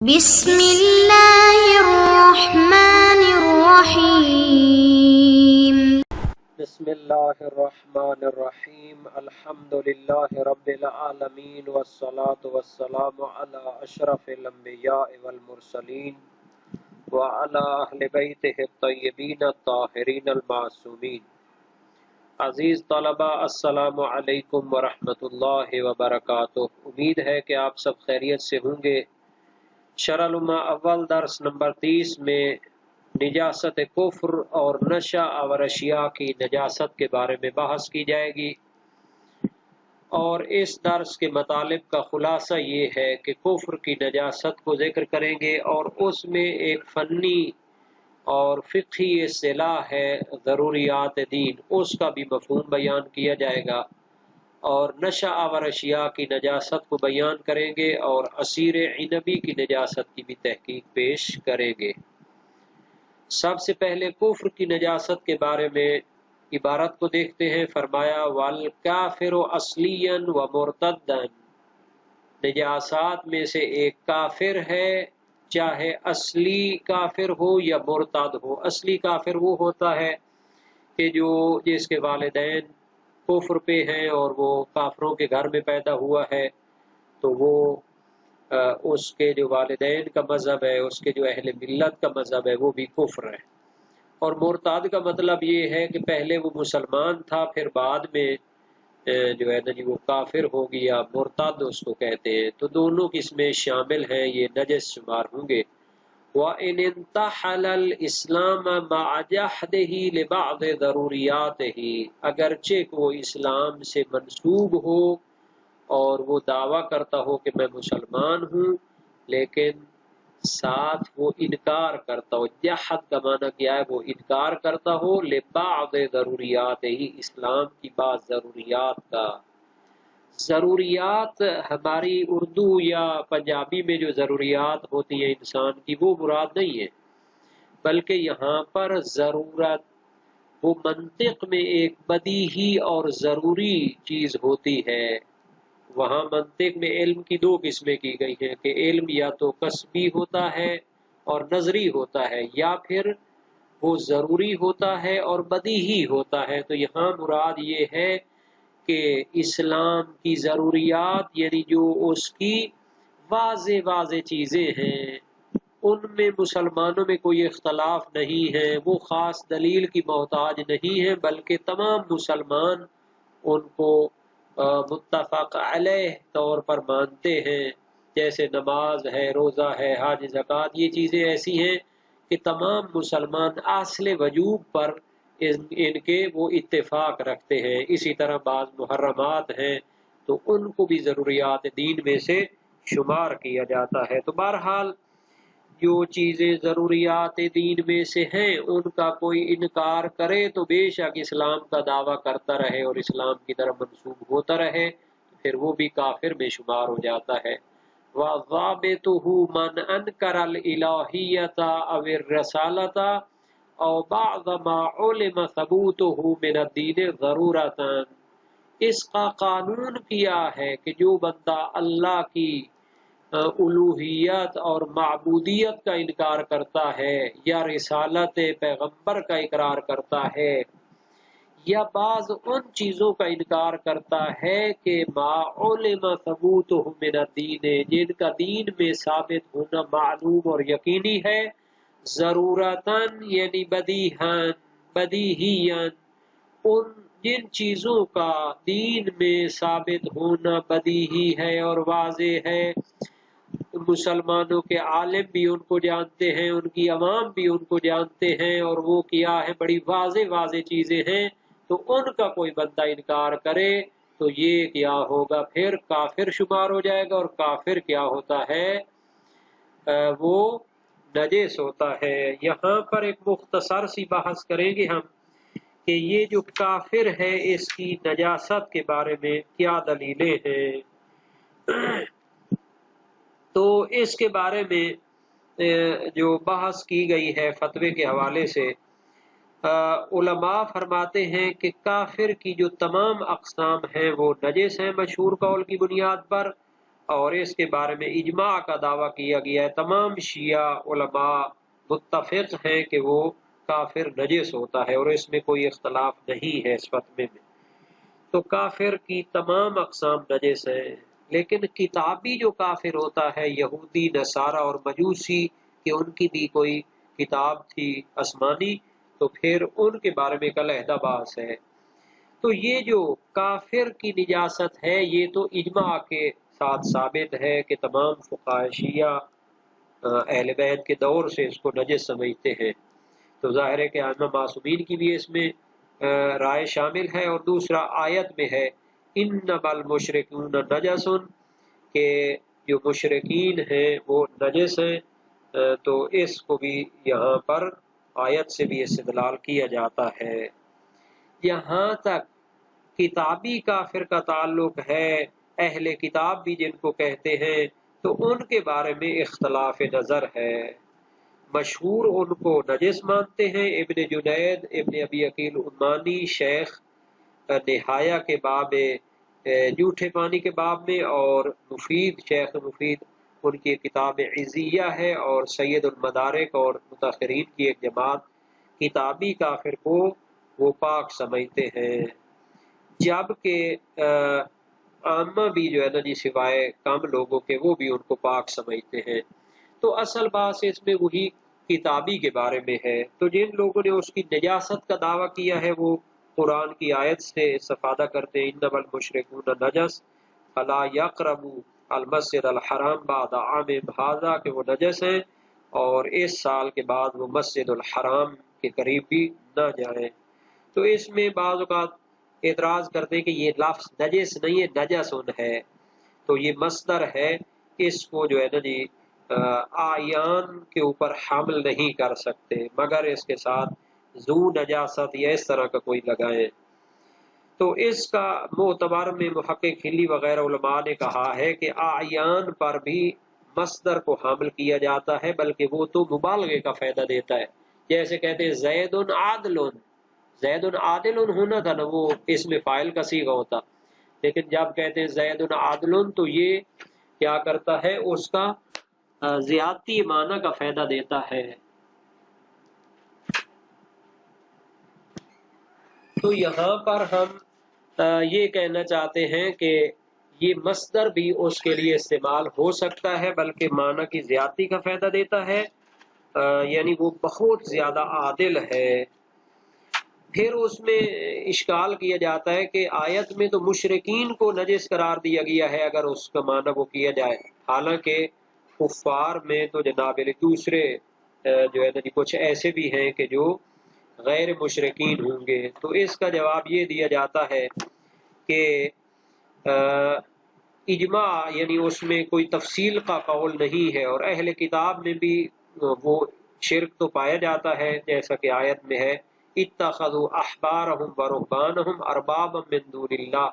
بسم اللہ الرحمن الرحیم۔ بسم اللہ الرحمن الرحیم۔ الحمد للہ رب العالمین والصلاة والسلام علی اشرف الانبیاء والمرسلین وعلی اہل بیتہ الطیبین الطاہرین المعصومین۔ عزیز طلبہ، السلام علیکم ورحمۃ اللہ وبرکاتہ۔ امید ہے کہ آپ سب خیریت سے ہوں گے۔ شرح الامہ اول درس نمبر 30 میں نجاست کفر اور نشہ آور اشیاء کی نجاست کے بارے میں بحث کی جائے گی، اور اس درس کے مطالب کا خلاصہ یہ ہے کہ کفر کی نجاست کو ذکر کریں گے، اور اس میں ایک فنی اور فقہی اصطلاح ہے ضروریات دین، اس کا بھی مفہوم بیان کیا جائے گا، اور نشہ آور اشیاء کی نجاست کو بیان کریں گے، اور عصیر عنبی کی نجاست کی بھی تحقیق پیش کریں گے۔ سب سے پہلے کفر کی نجاست کے بارے میں عبارت کو دیکھتے ہیں۔ فرمایا والکافر اصلیا و مرتدا، نجاسات میں سے ایک کافر ہے، چاہے اصلی کافر ہو یا مرتد ہو۔ اصلی کافر وہ ہوتا ہے کہ جس کے والدین کفر پہ ہیں اور وہ کافروں کے گھر میں پیدا ہوا ہے، تو وہ اس کے جو والدین کا مذہب ہے، اس کے جو اہل ملت کا مذہب ہے، وہ بھی کفر ہے۔ اور مرتد کا مطلب یہ ہے کہ پہلے وہ مسلمان تھا، پھر بعد میں جو ہے نا وہ کافر ہو گیا، مرتد اس کو کہتے ہیں۔ تو دونوں قسمیں شامل ہیں، یہ نجس شمار ہوں گے۔ وَإِنِ انْتَحَلَ الْإِسْلَامَ مَعَ جَحْدِهِ لِبَعْضِ ضَرُورِيَاتِهِ، اگرچہ وہ اسلام سے منسوب ہو اور وہ دعویٰ کرتا ہو کہ میں مسلمان ہوں، لیکن ساتھ وہ انکار کرتا ہو۔ جحد کا معنی کیا ہے؟ وہ انکار کرتا ہو لبعض ضروریاتِهِ، اسلام کی بعض ضروریات کا۔ ضروریات ہماری اردو یا پنجابی میں جو ضروریات ہوتی ہیں انسان کی، وہ مراد نہیں ہے، بلکہ یہاں پر ضرورت وہ منطق میں ایک بدیہی اور ضروری چیز ہوتی ہے۔ وہاں منطق میں علم کی دو قسمیں کی گئی ہیں کہ علم یا تو کسبی ہوتا ہے اور نظری ہوتا ہے، یا پھر وہ ضروری ہوتا ہے اور بدیہی ہوتا ہے۔ تو یہاں مراد یہ ہے کہ اسلام کی ضروریات، یعنی جو اس کی واضح چیزیں ہیں، ان میں مسلمانوں میں کوئی اختلاف نہیں ہے، وہ خاص دلیل کی محتاج نہیں ہے، بلکہ تمام مسلمان ان کو متفق علیہ طور پر مانتے ہیں۔ جیسے نماز ہے، روزہ ہے، حج، زکوٰۃ، یہ چیزیں ایسی ہیں کہ تمام مسلمان اصل وجوب پر ان کے وہ اتفاق رکھتے ہیں۔ اسی طرح بعض محرمات ہیں تو ان کو بھی ضروریات دین میں سے شمار کیا جاتا ہے۔ تو بہرحال جو چیزیں ضروریات دین میں سے ہیں ان کا کوئی انکار کرے تو بے شک اسلام کا دعویٰ کرتا رہے اور اسلام کی طرف منسوب ہوتا رہے، پھر وہ بھی کافر میں شمار ہو جاتا ہے۔ وَضَابِطُهُ مَنْ أَنْكَرَ الْإِلَٰهِيَّةَ أَوِ الرِّسَالَةَ أَوْ بَعْضَ مَا عُلِمَ ثَبُوتُهُ مِنَ الدِّينِ ضَرُورَةً، اس کا قانون کیا ہے کہ جو بندہ اللہ کی الوہیت اور معبودیت کا انکار کرتا ہے، یا رسالت پیغمبر کا اقرار کرتا ہے، یا بعض ان چیزوں کا انکار کرتا ہے کہ ما علم ثبوتہ من الدین، جن کا دین میں ثابت ہونا معلوم اور یقینی ہے، ضرورتاً یعنی بدیہیاً، ان جن چیزوں کا دین میں ثابت ہونا بدیہی ہے اور واضح ہے، مسلمانوں کے عالم بھی ان کو جانتے ہیں، ان کی عوام بھی ان کو جانتے ہیں، اور وہ کیا ہے بڑی واضح چیزیں ہیں، تو ان کا کوئی بندہ انکار کرے تو یہ کیا ہوگا؟ پھر کافر شمار ہو جائے گا، اور کافر کیا ہوتا ہے؟ وہ نجس ہوتا ہے۔ یہاں پر ایک مختصر سی بحث کریں گے ہم کہ یہ جو کافر ہے اس کی نجاست کے بارے میں کیا دلیلیں ہیں۔ تو اس کے بارے میں جو بحث کی گئی ہے فتوے کے حوالے سے، علماء فرماتے ہیں کہ کافر کی جو تمام اقسام ہیں وہ نجس ہیں مشہور قول کی بنیاد پر، اور اس کے بارے میں اجماع کا دعویٰ کیا گیا ہے، تمام شیعہ علماء متفق ہیں کہ وہ کافر نجس ہوتا ہے اور اس میں کوئی اختلاف نہیں ہے اس فتوے میں۔ تو کافر کی تمام اقسام نجس ہیں، لیکن کتابی جو کافر ہوتا ہے، یہودی، نصارہ اور مجوسی، کہ ان کی بھی کوئی کتاب تھی آسمانی، تو پھر ان کے بارے میں ایک علیحدہ بحث ہے۔ تو یہ جو کافر کی نجاست ہے، یہ تو اجماع کے ساتھ ثابت ہے کہ تمام فقہاء شیعہ اہل بیت کے دور سے اس کو نجس سمجھتے ہیں۔ تو ظاہر ہے کہ ائمہ معصومین کی بھی اس میں رائے شامل ہے، اور دوسرا آیت میں ہے انما المشرکون نجس، کہ جو مشرکین ہیں وہ نجس ہیں، تو اس کو بھی یہاں پر آیت سے بھی استدلال کیا جاتا ہے۔ یہاں تک کتابی کافر کا تعلق ہے، اہل کتاب بھی جن کو کہتے ہیں، تو ان کے بارے میں اختلاف نظر ہے۔ مشہور ان کو نجس مانتے ہیں، ابن جنید، ابن ابی عقیل عمانی، شیخ نہایہ کے باب جھوٹے پانی کے باب میں، اور مفید، شیخ مفید، ان کی کتاب عزیہ ہے، اور سید المدارک اور متاخرین کی ایک جماعت کتابی کافر کو وہ پاک سمجھتے ہیں، جبکہ عامہ بھی جو ہے نا جی، سوائے کم لوگوں کے، وہ بھی ان کو پاک سمجھتے ہیں۔ تو اصل بات اس میں وہی کتابی کے بارے میں ہے۔ تو جن لوگوں نے اس کی نجاست کا دعویٰ کیا ہے، وہ قرآن کی آیت سے استفادہ کرتے ہیں، انما المشرکون نجس فلا یقربوا المسجد الحرام بعد عامہم ھذا، کہ وہ نجس ہیں اور اس سال کے بعد وہ مسجد الحرام کے قریب بھی نہ جائیں۔ تو اس میں بعض اوقات اعتراض کرتے ہیں کہ یہ لفظ نجس نہیں ہے، نجسن ہے، تو یہ مصدر ہے، اس کو جو ہے نا جی آیان کے اوپر حمل نہیں کر سکتے، مگر اس کے ساتھ ذو نجاست یا اس طرح کا کوئی لگائیں۔ تو اس کا معتبر میں محقق خلی وغیرہ علماء نے کہا ہے کہ آیان پر بھی مصدر کو حمل کیا جاتا ہے، بلکہ وہ تو مبالغے کا فائدہ دیتا ہے، جیسے کہتے ہیں زید عادل، زید عادل ہونا تھا نا، وہ اس میں فاعل کا صیغہ ہوتا، لیکن جب کہتے ہیں زید عادل تو یہ کیا کرتا ہے، اس کا زیادتی معنی کا فائدہ دیتا ہے۔ تو یہاں پر ہم یہ کہنا چاہتے ہیں کہ یہ مصدر بھی اس کے لیے استعمال ہو سکتا ہے، بلکہ معنی کی زیادتی کا فائدہ دیتا ہے، یعنی وہ بہت زیادہ عادل ہے۔ پھر اس میں اشکال کیا جاتا ہے کہ آیت میں تو مشرکین کو نجس قرار دیا گیا ہے اگر اس کا معنی وہ کیا جائے، حالانکہ کفار میں تو جناب دوسرے جو ہے کچھ ایسے بھی ہیں کہ جو غیر مشرکین ہوں گے۔ تو اس کا جواب یہ دیا جاتا ہے کہ اجماع یعنی اس میں کوئی تفصیل کا قول نہیں ہے، اور اہل کتاب میں بھی وہ شرک تو پایا جاتا ہے، جیسا کہ آیت میں ہے اتخذوا احبارهم ورهبانهم اربابا من دون اللہ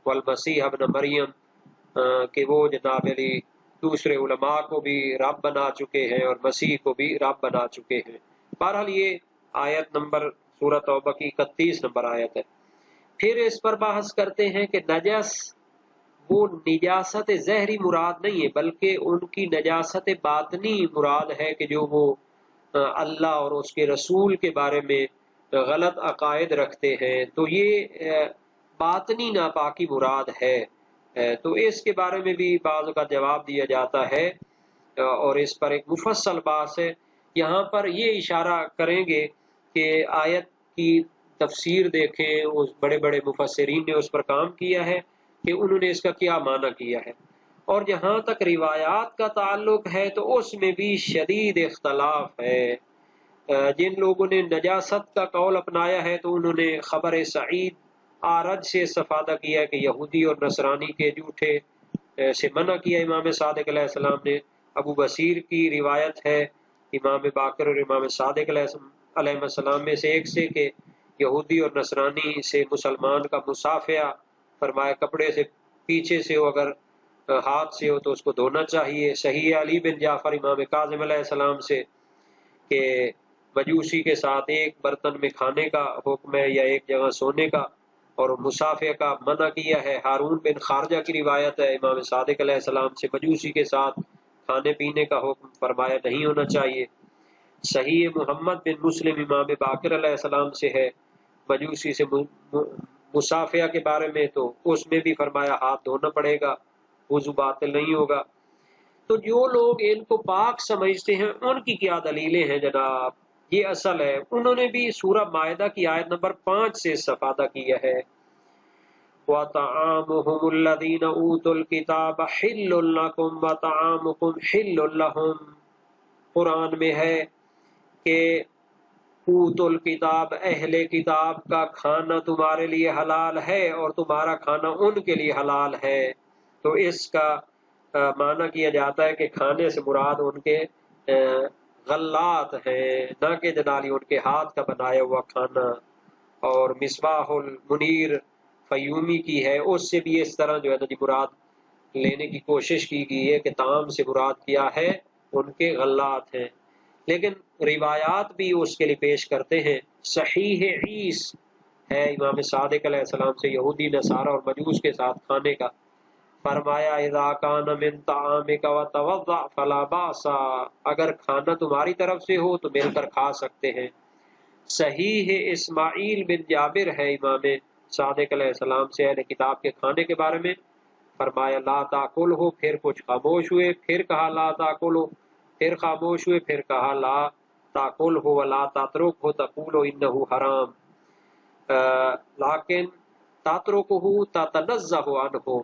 والمسیح ابن مریم، کہ وہ جناب علی دوسرے علماء کو بھی رب بنا چکے ہیں اور مسیح کو بھی رب بنا چکے ہیں۔ بہرحال یہ آیت نمبر سورۃ توبہ کی 31 نمبر آیت ہے۔ پھر اس پر بحث کرتے ہیں کہ نجس وہ نجاست ظاہری مراد نہیں ہے، بلکہ ان کی نجاست باطنی مراد ہے، کہ جو وہ اللہ اور اس کے رسول کے بارے میں غلط عقائد رکھتے ہیں، تو یہ باطنی ناپاکی مراد ہے۔ تو اس کے بارے میں بھی بعض کا جواب دیا جاتا ہے، اور اس پر ایک مفصل بحث ہے۔ یہاں پر یہ اشارہ کریں گے کہ آیت کی تفسیر دیکھیں، اس بڑے بڑے مفسرین نے اس پر کام کیا ہے کہ انہوں نے اس کا کیا معنی کیا ہے، اور جہاں تک روایات کا تعلق ہے تو اس میں بھی شدید اختلاف ہے۔ جن لوگوں نے نجاست کا قول اپنایا ہے تو انہوں نے خبر سعید آرج سے استفادہ کیا کہ یہودی اور نصرانی کے جھوٹے سے منع کیا امام صادق علیہ السلام نے۔ ابو بصیر کی روایت ہے امام باقر اور امام صادق علیہ السلام میں سے ایک سے کہ یہودی اور نصرانی سے مسلمان کا مصافحہ فرمایا، کپڑے سے پیچھے سے ہو، اگر ہاتھ سے ہو تو اس کو دھونا چاہیے۔ صحیح علی بن جعفر امام کاظم علیہ السلام سے کہ مجوسی کے ساتھ ایک برتن میں کھانے کا حکم ہے یا ایک جگہ سونے کا اور مسافے کا منع کیا ہے۔ ہارون بن خارجہ کی روایت ہے، امام صادق علیہ السلام سے مجوسی کے ساتھ کھانے پینے کا حکم فرمایا نہیں ہونا چاہیے۔ صحیح محمد بن مسلم امام باقر علیہ السلام سے ہے مجوسی سے مسافیہ کے بارے میں، تو اس میں بھی فرمایا ہاتھ دھونا پڑے گا، وضو باطل نہیں ہوگا۔ تو جو لوگ ان کو پاک سمجھتے ہیں ان کی کیا دلیلیں ہیں جناب؟ یہ اصل ہے، انہوں نے بھی سورہ مائدہ کی آیت نمبر 5 سے استفادہ کیا ہے۔ وَطَعَامُهُمُ الَّذِينَ أُوتُوا الْكِتَابَ حِلٌّ لَّكُمْ وَطَعَامُكُمْ حِلٌّ لَّهُمْ، قرآن میں ہے کہ اوت الکتاب، اہل کتاب کا کھانا تمہارے لیے حلال ہے اور تمہارا کھانا ان کے لیے حلال ہے۔ تو اس کا معنی کیا جاتا ہے کہ کھانے سے مراد ان کے غلات ہیں، نہ کہ جنالی ان کے ہاتھ کا بنایا ہوا کھانا۔ اور مصباح المنیر فیومی کی ہے، اس سے بھی اس طرح جو ہے نا جی مراد لینے کی کوشش کی گئی ہے کہ طعام سے مراد کیا ہے ان کے غلات ہیں، لیکن روایات بھی اس کے لیے پیش کرتے ہیں۔ صحیح عیس ہے امام صادق علیہ السلام سے یہودی نصارہ اور مجوس کے ساتھ کھانے کا، فرمایا اذا کان من طعامک وتوضأ فلا باس، اگر کھانا تمہاری طرف سے ہو تو مل کر کھا سکتے ہیں۔ صحیح اسماعیل بن جابر ہے امام صادق علیہ السلام سے اہل کتاب کے کھانے کے بارے میں، فرمایا لا تاکل ہو، پھر کچھ خاموش ہوئے، پھر کہا لا تاکل ہو، پھر خاموش ہوئے، پھر کہا لا تاکل ہو ولا تترک ہو تقول انہ حرام، لیکن تترک ہو تتنزہ عنہ،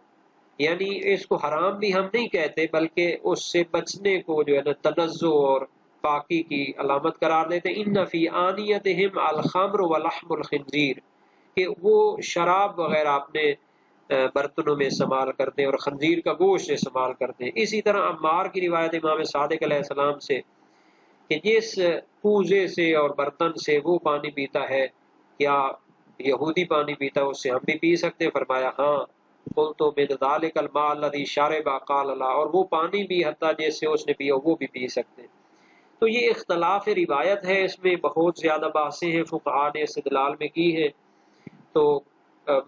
یعنی اس کو حرام بھی ہم نہیں کہتے بلکہ اس سے بچنے کو جو ہے نا تنزہ اور پاکی کی علامت قرار دیتے۔ ان فی آنیتہم الخمر ولحم الخنزیر، کہ وہ شراب وغیرہ اپنے برتنوں میں استعمال کرتے ہیں اور خنزیر کا گوشت استعمال کرتے ہیں۔ اسی طرح عمار کی روایت امام صادق علیہ السلام سے کہ جس کوزے سے اور برتن سے وہ پانی پیتا ہے، کیا یہودی پانی پیتا ہے اس سے ہم بھی پی سکتے ہیں؟ فرمایا ہاں۔ قلت من ذلک الماء الذی شرب قال لا، اور وہ پانی بھی حتیٰ جس سے اس نے پیا وہ بھی پی سکتے ہیں۔ تو یہ اختلاف روایت ہے، اس میں بہت زیادہ بحثیں ہیں، فقہاء نے استدلال میں کی ہے۔ تو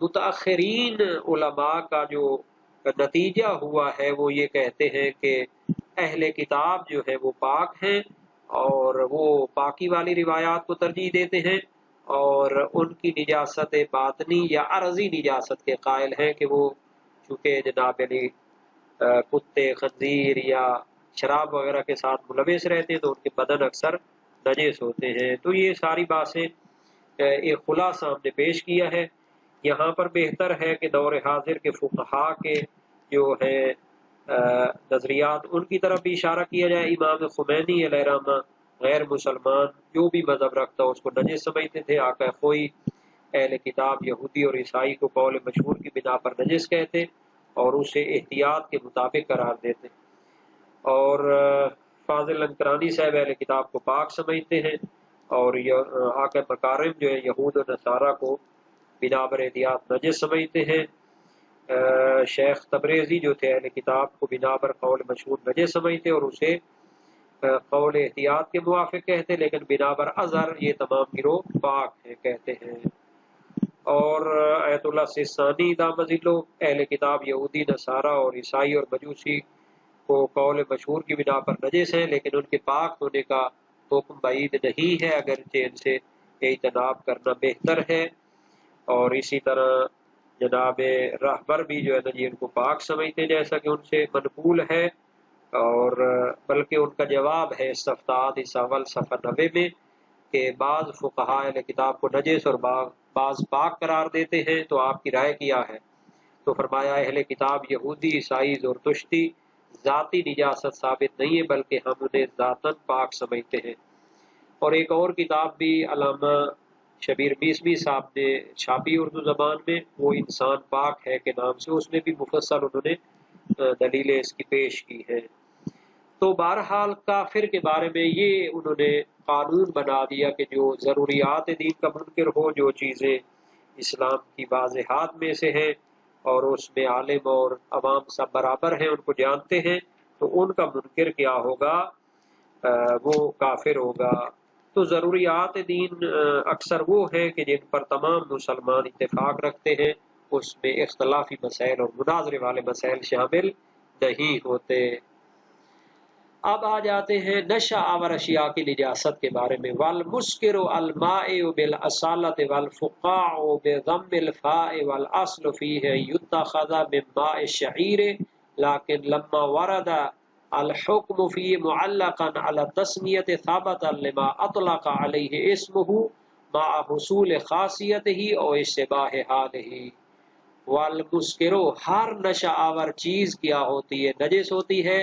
متاخرین علماء کا جو نتیجہ ہوا ہے وہ یہ کہتے ہیں کہ اہل کتاب جو ہے وہ پاک ہیں اور وہ پاکی والی روایات کو ترجیح دیتے ہیں، اور ان کی نجاست باطنی یا عرضی نجاست کے قائل ہیں کہ وہ چونکہ جناب علی کتے، خنزیر یا شراب وغیرہ کے ساتھ ملوث رہتے ہیں تو ان کے بدن اکثر نجس ہوتے ہیں۔ تو یہ ساری باتیں ایک خلاصہ ہم نے پیش کیا ہے۔ یہاں پر بہتر ہے کہ دور حاضر کے فقہاء کے جو ہے نظریات ان کی طرف بھی اشارہ کیا جائے۔ امام خمینی علیہ رحمہ غیر مسلمان جو بھی مذہب رکھتا اس کو نجس سمجھتے تھے، آقا خوئی اہل کتاب یہودی اور عیسائی کو قول مشہور کی بنا پر نجس کہتے اور اسے احتیاط کے مطابق قرار دیتے، اور فاضل انکرانی صاحب اہل کتاب کو پاک سمجھتے ہیں، اور آقا مکارم جو ہے یہود و نصارہ کو بنا پر احتیاط نجس سمجھتے ہیں۔ شیخ تبریزی جو تھے اہل کتاب کو بنا پر قول مشہور نجس سمجھتے اور اسے قول احتیاط کے موافق کہتے، لیکن بنا پر اظہر یہ تمام گروہ پاک ہیں کہتے ہیں۔ اور ایت اللہ سیستانی دامذلو اہل کتاب یہودی نصارہ اور عیسائی اور مجوسی کو قول مشہور کی بنا پر نجس ہیں، لیکن ان کے پاک ہونے کا حکم بعید نہیں ہے، اگرچہ ان سے اجتناب کرنا بہتر ہے۔ اور اسی طرح جناب رہبر بھی جو ہے نا جی ان کو پاک سمجھتے ہیں، جیسا کہ ان سے منقول ہے، اور بلکہ ان کا جواب ہے استفتاء اول صفحہ 90 میں کہ بعض فقہاء اہل کتاب کو نجس اور بعض پاک قرار دیتے ہیں، تو آپ کی رائے کیا ہے؟ تو فرمایا اہل کتاب یہودی، عیسائی، زرتشتی ذاتی نجاست ثابت نہیں ہے بلکہ ہم انہیں ذاتاً پاک سمجھتے ہیں۔ اور ایک اور کتاب بھی علامہ شبیر میسمی صاحب نے چھاپی اردو زبان میں، وہ انسان پاک ہے کے نام سے، اس میں بھی مفصل انہوں نے دلیلیں اس کی پیش کی ہے۔ تو بہرحال کافر کے بارے میں یہ انہوں نے قانون بنا دیا کہ جو ضروریات دین کا منکر ہو، جو چیزیں اسلام کی واضحات میں سے ہیں اور اس میں عالم اور عوام سب برابر ہیں، ان کو جانتے ہیں، تو ان کا منکر کیا ہوگا؟ وہ کافر ہوگا۔ تو ضروریات دین اکثر وہ ہیں کہ جن پر تمام مسلمان اتفاق رکھتے ہیں، اس میں اختلافی مسائل اور مناظرے والے مسائل شامل نہیں ہوتے۔ اب آ جاتے ہیں نشہ آور اشیاء کی نجاست کے بارے میں۔ والمسکر المائع بالاصالۃ والفقاع بضم الفاء والاصل فیہ یتخذ من ماء الشعیر لیکن لما ورد الحکم فی معلقا علی التسمیۃ ثابتا لما اطلق علیہ اسمہ مع حصول خاصیتہ او اشتباہ حالہ۔ والمسکر، ہر نشہ آور چیز کیا ہوتی ہے؟ نجس ہوتی ہے،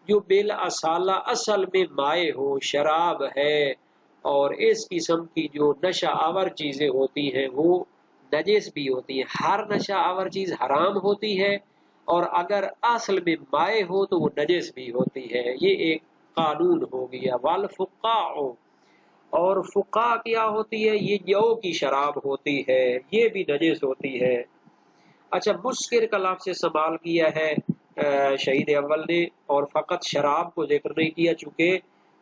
جو بالاصالہ اصل میں مائع ہو، شراب ہے، اور اس قسم کی جو نشہ آور چیزیں ہوتی ہیں وہ نجس بھی ہوتی ہیں۔ ہر نشہ آور چیز حرام ہوتی ہے، اور اگر اصل میں مائع ہو تو وہ نجس بھی ہوتی ہے۔ یہ ایک قانون ہو گیا۔ والفقاع، اور فقاع کیا ہوتی ہے؟ یہ جو کی شراب ہوتی ہے، یہ بھی نجس ہوتی ہے۔ اچھا، مسکر کا لفظ استعمال کیا ہے شہید اول نے، اور فقط شراب کو ذکر نہیں کیا، چونکہ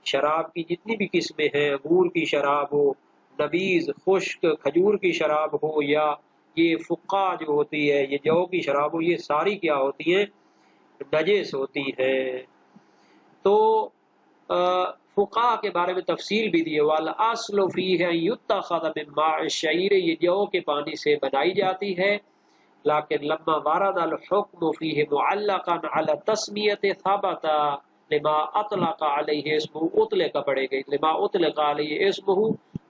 شراب کی جتنی بھی قسمیں ہیں، انگور کی شراب ہو، نبیذ خشک کھجور کی شراب ہو، یا یہ فقاع جو ہوتی ہے یہ جو کی شراب ہو، یہ ساری کیا ہوتی ہیں؟ نجس ہوتی ہیں۔ تو فقاع کے بارے میں تفصیل بھی دی ہے۔ والاصل فیہ یتخذ من ماء الشعیر، یہ جو کے پانی سے بنائی جاتی ہے، لیکن لما ورد الحکم فیہ معلقا علی التسمیۃ ثابت لما اطلق علیہ اسمہ، اطلق پڑے گئی، لما اطلق علیہ اسمہ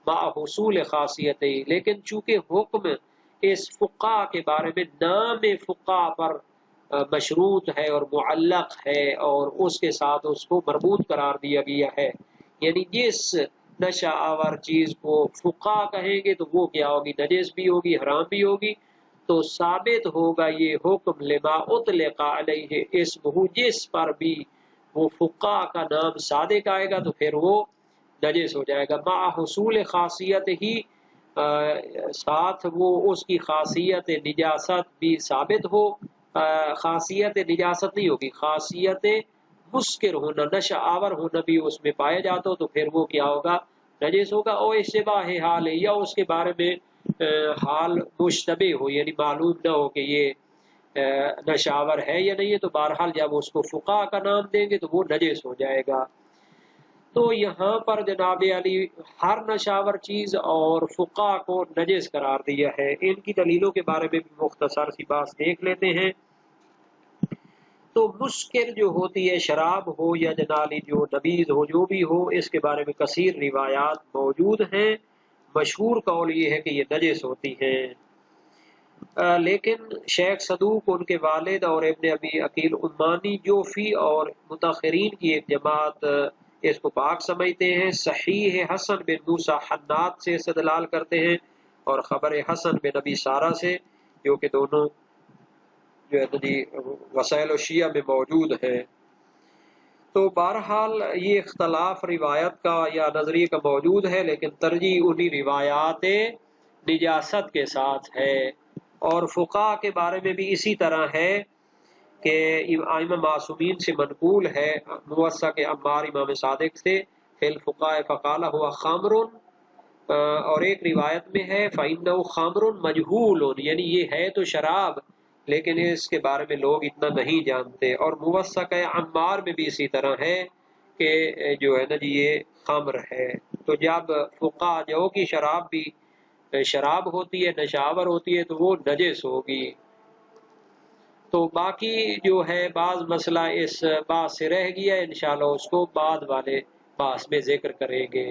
مع حصول خاصیتہ، لیکن چونکہ حکم اس فقاع کے بارے میں نام فقاع پر مشروط ہے اور معلق ہے، اور اس کے ساتھ اس کو مربوط قرار دیا گیا ہے، یعنی جس نشہ آور چیز کو فقاع کہیں گے تو وہ کیا ہوگی؟ نجس بھی ہوگی، حرام بھی ہوگی، تو ثابت ہوگا یہ حکم لما اطلق علیہ اسمہ، جس پر بھی وہ فقاع کا نام صادق آئے گا تو پھر وہ نجس ہو جائے گا۔ مع حصول خاصیت ہی، ساتھ وہ اس کی خاصیت نجاست بھی ثابت ہو، خاصیت نجاست نہیں ہوگی، خاصیت مسکر ہونا، نشہ آور ہونا بھی اس میں پایا جاتا ہو تو پھر وہ کیا ہوگا؟ نجس ہوگا۔ او اشتباہ حال ہے، یا اس کے بارے میں حال مشتبہ ہو، یعنی معلوم نہ ہو کہ یہ نشہ آور ہے یا نہیں ہے، تو بہرحال جب اس کو فقاع کا نام دیں گے تو وہ نجس ہو جائے گا۔ تو یہاں پر جناب علی ہر نشہ آور چیز اور فقاع کو نجس قرار دیا ہے۔ ان کی دلیلوں کے بارے میں بھی مختصر سی بات دیکھ لیتے ہیں۔ تو مسکر جو ہوتی ہے، شراب ہو یا جنالی جو نبیذ ہو، جو بھی ہو، اس کے بارے میں کثیر روایات موجود ہیں۔ مشہور قول یہ ہے کہ یہ نجس ہوتی ہیں، لیکن شیخ صدوق، ان کے والد اور ابن ابی عقیل عمانی، جوفی اور متاخرین کی ایک جماعت اس کو پاک سمجھتے ہیں۔ صحیح حسن بن موسیٰ حنات سے استدلال کرتے ہیں، اور خبر حسن بن ابی سارہ سے، جو کہ دونوں جو ہے وسائل الشیعہ میں موجود ہے۔ تو بہرحال یہ اختلاف روایت کا یا نظریے کا موجود ہے، لیکن ترجیح انہی روایات نجاست کے ساتھ ہے۔ اور فقاع کے بارے میں بھی اسی طرح ہے کہ ائمہ معصومین سے منقول ہے، موثق عمار امام صادق سے، فی الفقاع فقال ہوا خمر، اور ایک روایت میں ہے فإنہ خمر مجہول، یعنی یہ ہے تو شراب لیکن اس کے بارے میں لوگ اتنا نہیں جانتے۔ اور موثق عمار میں بھی اسی طرح ہے کہ جو ہے نا جی یہ خمر ہے۔ تو جب فقاع جو کی شراب بھی شراب ہوتی ہے، نشاور ہوتی ہے، تو وہ نجس ہوگی۔ تو باقی جو ہے بعض مسئلہ اس بات سے رہ گیا، انشاءاللہ اس کو بعد والے باس میں ذکر کریں گے۔